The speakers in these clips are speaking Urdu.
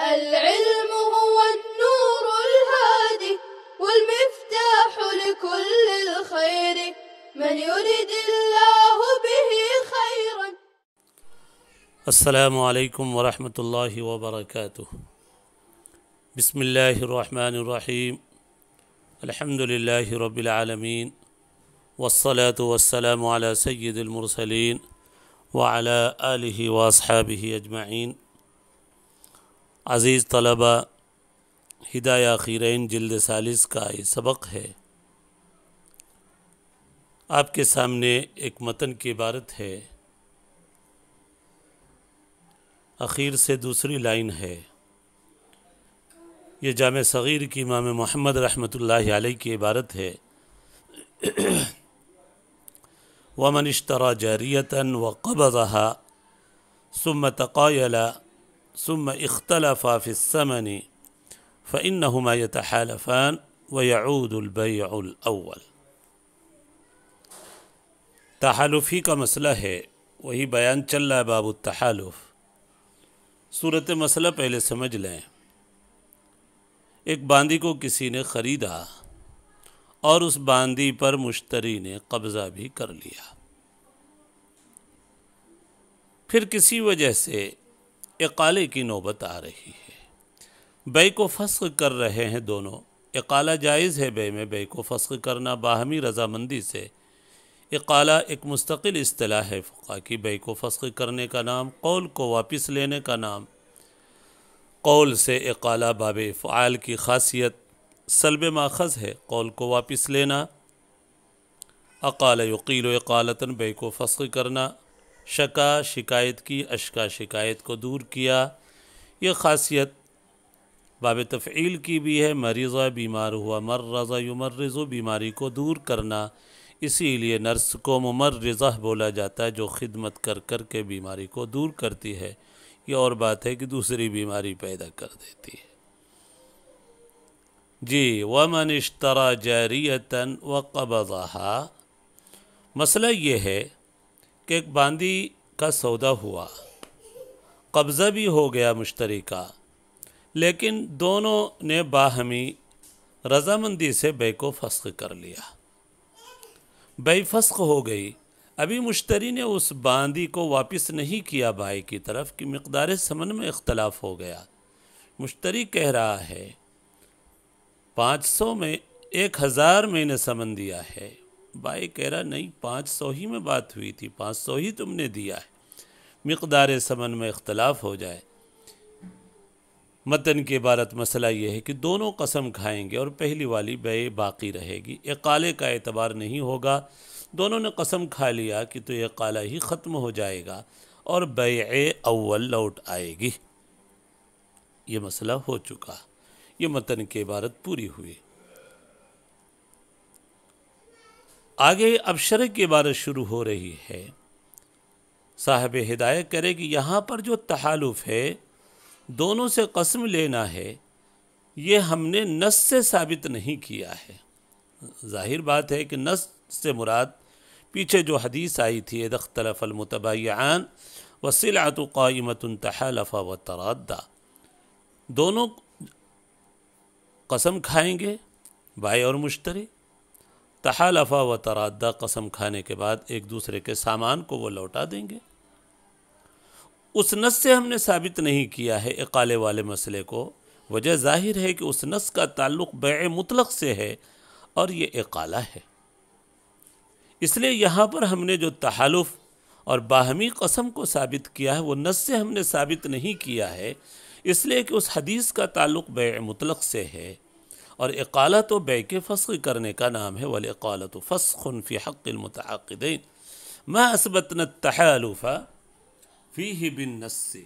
العلم هو النور الهادي والمفتاح لكل الخير من يرد الله به خيرا. السلام علیکم ورحمۃ اللہ وبرکاتہ. بسم اللہ الرحمن الرحیم. الحمد للہ رب العالمین والصلاة والسلام علی سید المرسلین وعلی آلہ واصحابہ اجمعین. عزیز طلبہ، ہدایہ خیرین جلد ثالث کا یہ سبق ہے. آپ کے سامنے ایک متن کی عبارت ہے. اخیر سے دوسری لائن ہے. یہ جامع صغیر کی امام محمد رحمۃ اللہ علیہ کی عبارت ہے. وَمَنِ اشْتَرَى جَارِيَةً وَقَبَضَهَا ثُمَّ تَقَايَلَ ثُمَّ اخْتَلَفَا فِي الثَّمَنِ فَإِنَّهُمَا يَتَحَالَفَانِ وَيَعُودُ الْبَيْعُ الْأَوَّلُ. تحالفی کا مسئلہ ہے، وہی بیان چل رہا ہے. باب التحالف. صورت مسئلہ پہلے سمجھ لیں. ایک باندی کو کسی نے خریدا اور اس باندی پر مشتری نے قبضہ بھی کر لیا. پھر کسی وجہ سے اقالے کی نوبت آ رہی ہے. بیع کو فسخ کر رہے ہیں دونوں. اقالہ جائز ہے بیع میں. بیع کو فسخ کرنا باہمی رضامندی سے. اقالہ ایک مستقل اصطلاح ہے فقہ کی. بیع کو فسخ کرنے کا نام، قول کو واپس لینے کا نام. قول سے اقالہ باب افعال کی خاصیت سلب ماخذ ہے. قول کو واپس لینا. اقال یقیل اقالتاً، بیع کو فسخ کرنا. شکا، شکایت کی. اشکا، شکایت کو دور کیا. یہ خاصیت باب تفعیل کی بھی ہے. مریضہ، بیمار ہوا. مرض یمرض، بیماری کو دور کرنا. اسی لیے نرس کو ممرضہ بولا جاتا ہے، جو خدمت کر کر کے بیماری کو دور کرتی ہے. یہ اور بات ہے کہ دوسری بیماری پیدا کر دیتی ہے. جی. وَمَنِ اشْتَرَى جَارِيَةً وَقَبَضَهَا. مسئلہ یہ ہے کہ ایک باندی کا سودا ہوا، قبضہ بھی ہو گیا مشتری کا، لیکن دونوں نے باہمی رضامندی سے بیع کو فسخ کر لیا. بیع فسخ ہو گئی. ابھی مشتری نے اس باندی کو واپس نہیں کیا بائع کی طرف کہ مقدار ثمن میں اختلاف ہو گیا. مشتری کہہ رہا ہے 500 میں 1000 میں نے ثمن دیا ہے. بائع کہہ رہا نہیں، 500 ہی میں بات ہوئی تھی، 500 ہی تم نے دیا ہے. مقدار ثمن میں اختلاف ہو جائے. متن کی عبارت مسئلہ یہ ہے کہ دونوں قسم کھائیں گے اور پہلی والی بیع باقی رہے گی. اقالے کا اعتبار نہیں ہوگا. دونوں نے قسم کھا لیا کہ تو یہ اقالہ ہی ختم ہو جائے گا اور بیع اول لوٹ آئے گی. یہ مسئلہ ہو چکا. یہ متن کی عبارت پوری ہوئی. آگے اب شرح کی عبارت شروع ہو رہی ہے. صاحب ہدایت کرے کہ یہاں پر جو تحالف ہے، دونوں سے قسم لینا ہے، یہ ہم نے نص سے ثابت نہیں کیا ہے. ظاہر بات ہے کہ نص سے مراد پیچھے جو حدیث آئی تھی اذا اختلف المتبایعان والسلعة قائمة تحالفا وترادا. دونوں قسم کھائیں گے، بائع اور مشتری. تحالفا وترادا، قسم کھانے کے بعد ایک دوسرے کے سامان کو وہ لوٹا دیں گے. اس نص سے ہم نے ثابت نہیں کیا ہے اقالے والے مسئلے کو. وجہ ظاہر ہے کہ اس نص کا تعلق بیع مطلق سے ہے اور یہ اقالہ ہے. اس لیے یہاں پر ہم نے جو تحالف اور باہمی قسم کو ثابت کیا ہے وہ نص سے ہم نے ثابت نہیں کیا ہے، اس لیے کہ اس حدیث کا تعلق بیع مطلق سے ہے اور اقالہ تو بیع کے فسخ کرنے کا نام ہے. والاقالۃ فسخ فی حق المتعاقدین ما اثبتنا التحالف فیہ بالنص.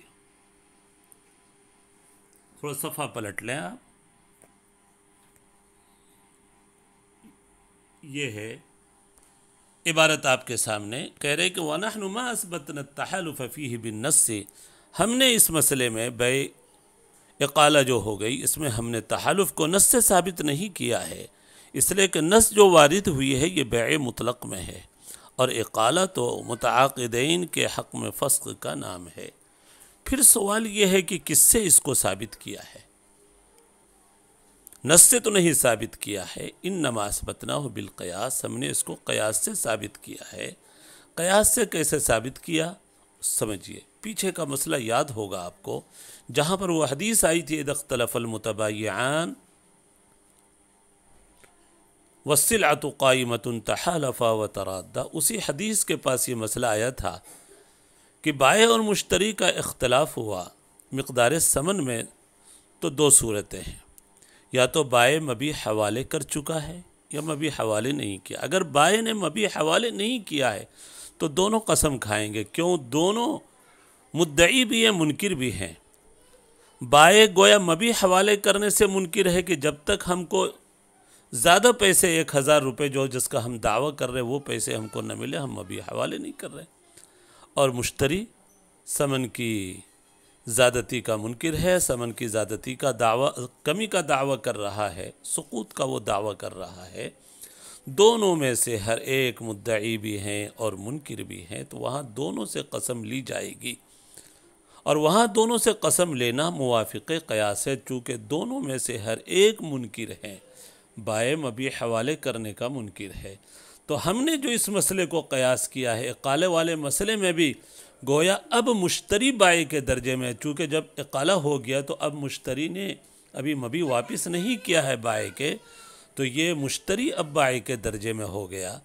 تھوڑا صفحہ پلٹ لیں آپ. یہ ہے عبارت آپ کے سامنے. کہہ رہے کہ وَنَحْنُ مَا أَثْبَتْنَا التَّحَالُفَ فِيهِ بِالنَّصِّ. ہم نے اس مسئلے میں بیع اقالہ جو ہو گئی، اس میں ہم نے تحالف کو نص سے ثابت نہیں کیا ہے، اس لیے کہ نص جو وارد ہوئی ہے یہ بیع مطلق میں ہے اور اقالہ تو متعاقدین کے حق میں فسخ کا نام ہے. پھر سوال یہ ہے کہ کس سے اس کو ثابت کیا ہے؟ نص سے تو نہیں ثابت کیا ہے، انما اثبتناہ بالقیاس، ہم نے اس کو قیاس سے ثابت کیا ہے۔ قیاس سے کیسے ثابت کیا؟ سمجھیے، پیچھے کا مسئلہ یاد ہوگا آپ کو، جہاں پر وہ حدیث آئی تھی اذا اختلف المتبایعان والسلعۃ قائمۃ تحالفا وترادا، اسی حدیث کے پاس یہ مسئلہ آیا تھا کہ بائع اور مشتری کا اختلاف ہوا مقدار ثمن میں، تو دو صورتیں ہیں، یا تو بائع مبیع حوالے کر چکا ہے یا مبیع حوالے نہیں کیا۔ اگر بائع نے مبیع حوالے نہیں کیا ہے تو دونوں قسم کھائیں گے، کیوں؟ دونوں مدعی بھی ہیں، منکر بھی ہیں۔ بائع گویا مبیع حوالے کرنے سے منکر ہے کہ جب تک ہم کو زیادہ پیسے 1000 روپے جو جس کا ہم دعویٰ کر رہے وہ پیسے ہم کو نہ ملے، ہم مبیع حوالے نہیں کر رہے۔ اور مشتری ثمن کی زیادتی کا منکر ہے، ثمن کی زیادتی کا دعویٰ، کمی کا دعویٰ کر رہا ہے، سقوط کا وہ دعویٰ کر رہا ہے۔ دونوں میں سے ہر ایک مدعی بھی ہیں اور منکر بھی ہیں، تو وہاں دونوں سے قسم لی جائے گی، اور وہاں دونوں سے قسم لینا موافق قیاس ہے، چونکہ دونوں میں سے ہر ایک منکر ہے، بائع مبیع حوالے کرنے کا منکر ہے۔ تو ہم نے جو اس مسئلے کو قیاس کیا ہے، اقالے والے مسئلے میں بھی گویا اب مشتری بائع کے درجے میں، چونکہ جب اقالہ ہو گیا تو اب مشتری نے ابھی مبیع واپس نہیں کیا ہے بائع کے، تو یہ مشتری اب بائع کے درجے میں ہو گیا،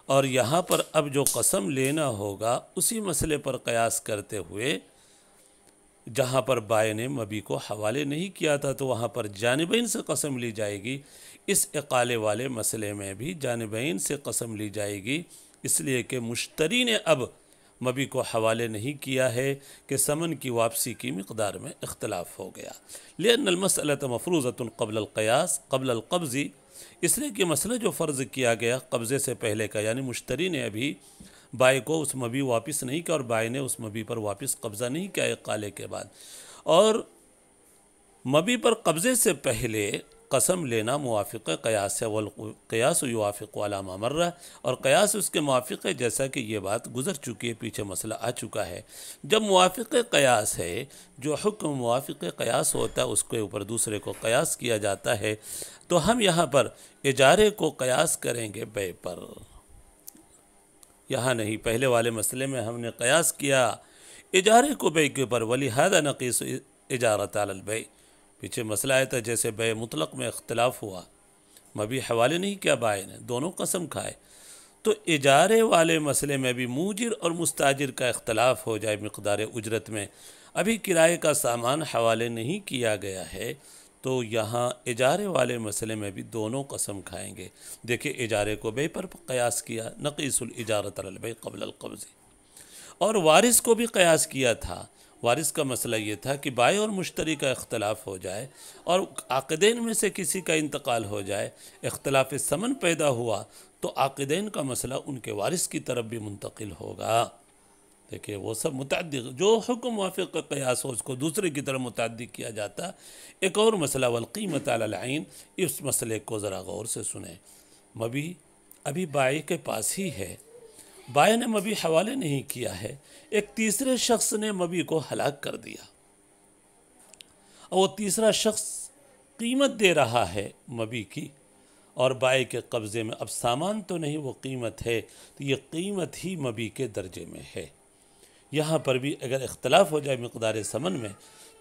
اور یہاں پر اب جو قسم لینا ہوگا اسی مسئلے پر قیاس کرتے ہوئے، جہاں پر بائع نے مبیع کو حوالے نہیں کیا تھا تو وہاں پر جانبین سے قسم لی جائے گی۔ اس اقالے والے مسئلے میں بھی جانبین سے قسم لی جائے گی، اس لیے کہ مشتری نے اب مبیع کو حوالے نہیں کیا ہے کہ ثمن کی واپسی کی مقدار میں اختلاف ہو گیا۔ لأن المسألة مفروضة قبل القیاس قبل القبض، اس لیے کہ مسئلہ جو فرض کیا گیا قبضے سے پہلے کا، یعنی مشتری نے ابھی بائع کو اس مبیع واپس نہیں کیا اور بائع نے اس مبیع پر واپس قبضہ نہیں کیا اقالے کے بعد، اور مبیع پر قبضے سے پہلے قسم لینا موافق قیاس ہے، والقیاس یوافق علی ما مر، اور قیاس اس کے موافق ہے، جیسا کہ یہ بات گزر چکی ہے، پیچھے مسئلہ آ چکا ہے۔ جب موافق قیاس ہے، جو حکم موافق قیاس ہوتا ہے اس کے اوپر دوسرے کو قیاس کیا جاتا ہے، تو ہم یہاں پر اجارے کو قیاس کریں گے بیع پر، یہاں نہیں۔ پہلے والے مسئلے میں ہم نے قیاس کیا اجارے کو بیع کے اوپر، وَلِهَذَا نَقِيسُ اِجَارَةَ عَلَى الْبَيْعِ، پیچھے مسئلہ آیا تھا جیسے بیع مطلق میں اختلاف ہوا، مبیع حوالے نہیں کیا بائع نے، دونوں قسم کھائے، تو اجارے والے مسئلے میں بھی موجر اور مستاجر کا اختلاف ہو جائے مقدار اجرت میں، ابھی کرائے کا سامان حوالے نہیں کیا گیا ہے، تو یہاں اجارے والے مسئلے میں بھی دونوں قسم کھائیں گے۔ دیکھیں اجارے کو بیع پر قیاس کیا، نقیس الإجارة علی البیع قبل القبض، اور وارث کو بھی قیاس کیا تھا۔ وارث کا مسئلہ یہ تھا کہ بائع اور مشتری کا اختلاف ہو جائے اور عاقدین میں سے کسی کا انتقال ہو جائے، اختلاف ثمن پیدا ہوا تو عاقدین کا مسئلہ ان کے وارث کی طرف بھی منتقل ہوگا۔ دیکھیں وہ سب متعدی، جو حکم موافق قیاس ہو اس کو دوسرے کی طرف متعدی کیا جاتا۔ ایک اور مسئلہ والقیمۃ علی العین، اس مسئلے کو ذرا غور سے سنیں۔ مبیع ابھی بائع کے پاس ہی ہے، بائع نے مبیع حوالے نہیں کیا ہے، ایک تیسرے شخص نے مبیع کو ہلاک کر دیا، اور وہ تیسرا شخص قیمت دے رہا ہے مبیع کی، اور بائع کے قبضے میں اب سامان تو نہیں، وہ قیمت ہے، تو یہ قیمت ہی مبیع کے درجے میں ہے۔ یہاں پر بھی اگر اختلاف ہو جائے مقدار ثمن میں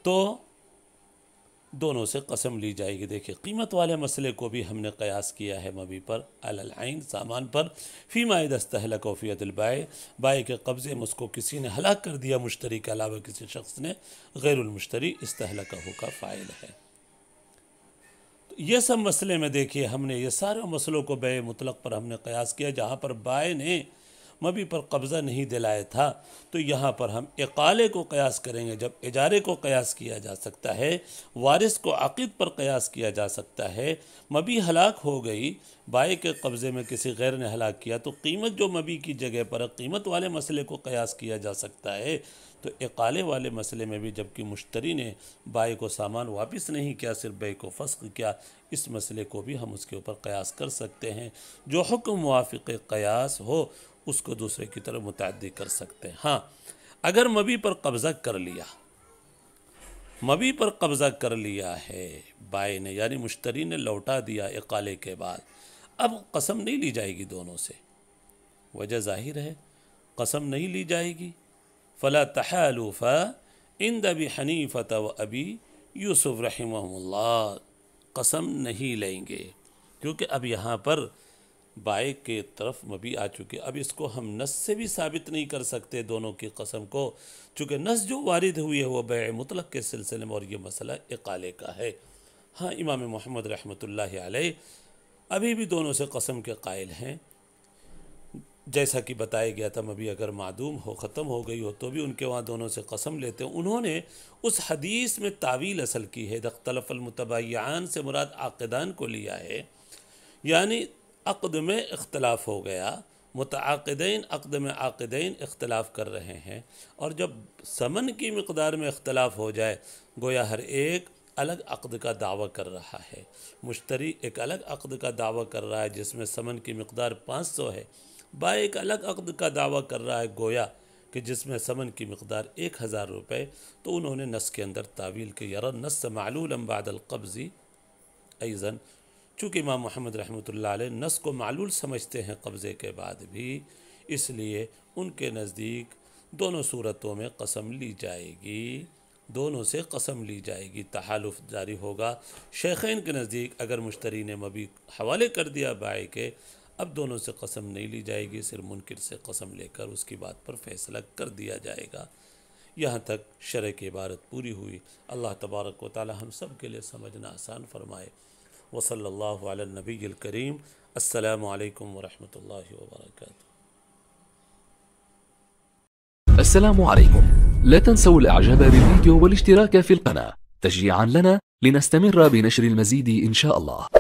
تو دونوں سے قسم لی جائے گی۔ دیکھیں قیمت والے مسئلے کو بھی ہم نے قیاس کیا ہے مبیع پر، علی العین سامان پر، فیما اذا استہلک فی ید البائع، بائع کے قبضے میں اس کو کسی نے ہلاک کر دیا، مشتری کے علاوہ کسی شخص نے، غیر المشتری استہلکہ کا فاعل ہے۔ یہ سب مسئلے میں دیکھیے ہم نے یہ سارے مسئلوں کو بیع مطلق پر ہم نے قیاس کیا، جہاں پر بائع نے مبیع پر قبضہ نہیں دلایا تھا، تو یہاں پر ہم اقالے کو قیاس کریں گے۔ جب اجارے کو قیاس کیا جا سکتا ہے، وارث کو عقد پر قیاس کیا جا سکتا ہے، مبیع ہلاک ہو گئی، بائع کے قبضے میں کسی غیر نے ہلاک کیا، تو قیمت جو مبیع کی جگہ پر قیمت والے مسئلے کو قیاس کیا جا سکتا ہے، تو اقالے والے مسئلے میں بھی جبکہ مشتری نے بائع کو سامان واپس نہیں کیا، صرف بیع کو فسخ کیا، اس مسئلے کو بھی ہم اس کے اوپر قیاس کر سکتے ہیں۔ جو حکم موافق قیاس ہو اس کو دوسرے کی طرف متعدی کر سکتے ہیں۔ ہاں اگر مبیع پر قبضہ کر لیا مبی پر قبضہ کر لیا ہے بائع نے، یعنی مشتری نے لوٹا دیا اقالے کے بعد، اب قسم نہیں لی جائے گی دونوں سے، وجہ ظاہر ہے قسم نہیں لی جائے گی۔ فلا تحالف عند ابی حنیفۃ و ابی یوسف رحمہم اللہ، قسم نہیں لیں گے، کیونکہ اب یہاں پر بائع کے طرف مبی آ چکے، اب اس کو ہم نص سے بھی ثابت نہیں کر سکتے دونوں کی قسم کو، چونکہ نص جو وارد ہوئی ہے وہ بیع مطلق کے سلسلے میں، اور یہ مسئلہ اقالے کا ہے۔ ہاں امام محمد رحمۃ اللہ علیہ ابھی بھی دونوں سے قسم کے قائل ہیں، جیسا کہ بتایا گیا تھا مبی اگر معدوم ہو، ختم ہو گئی ہو تو بھی ان کے وہاں دونوں سے قسم لیتے ہیں۔ انہوں نے اس حدیث میں تعویل اصل کی ہے، اختلف المتبایعان سے مراد عاقدان کو لیا ہے، یعنی عقد میں اختلاف ہو گیا، متعاقدین عقد میں عاقدین اختلاف کر رہے ہیں، اور جب ثمن کی مقدار میں اختلاف ہو جائے گویا ہر ایک الگ عقد کا دعویٰ کر رہا ہے۔ مشتری ایک الگ عقد کا دعویٰ کر رہا ہے جس میں ثمن کی مقدار 500 ہے، بائع ایک الگ عقد کا دعویٰ کر رہا ہے گویا کہ جس میں ثمن کی مقدار 1000 روپے، تو انہوں نے نص کے اندر تعویل کی، یرى النص معلولا بعد القبض ایضا، چونکہ امام محمد رحمۃ اللہ علیہ نص کو معلول سمجھتے ہیں قبضے کے بعد بھی، اس لیے ان کے نزدیک دونوں صورتوں میں قسم لی جائے گی، دونوں سے قسم لی جائے گی، تحالف جاری ہوگا۔ شیخین کے نزدیک اگر مشتری نے مبی حوالے کر دیا بائع کے، اب دونوں سے قسم نہیں لی جائے گی، صرف منکر سے قسم لے کر اس کی بات پر فیصلہ کر دیا جائے گا۔ یہاں تک شرح کی عبارت پوری ہوئی۔ اللہ تبارک و تعالی ہم سب کے لیے سمجھنا آسان فرمائے۔ وصلی اللہ علی النبی الکریم۔ السلام علیکم ورحمۃ اللہ وبرکاتہ۔ السلام عليكم. لا تنسوا الاعجاب بالفيديو والاشتراك في القناة تشجيعا لنا لنستمر بنشر المزيد إن شاء الله.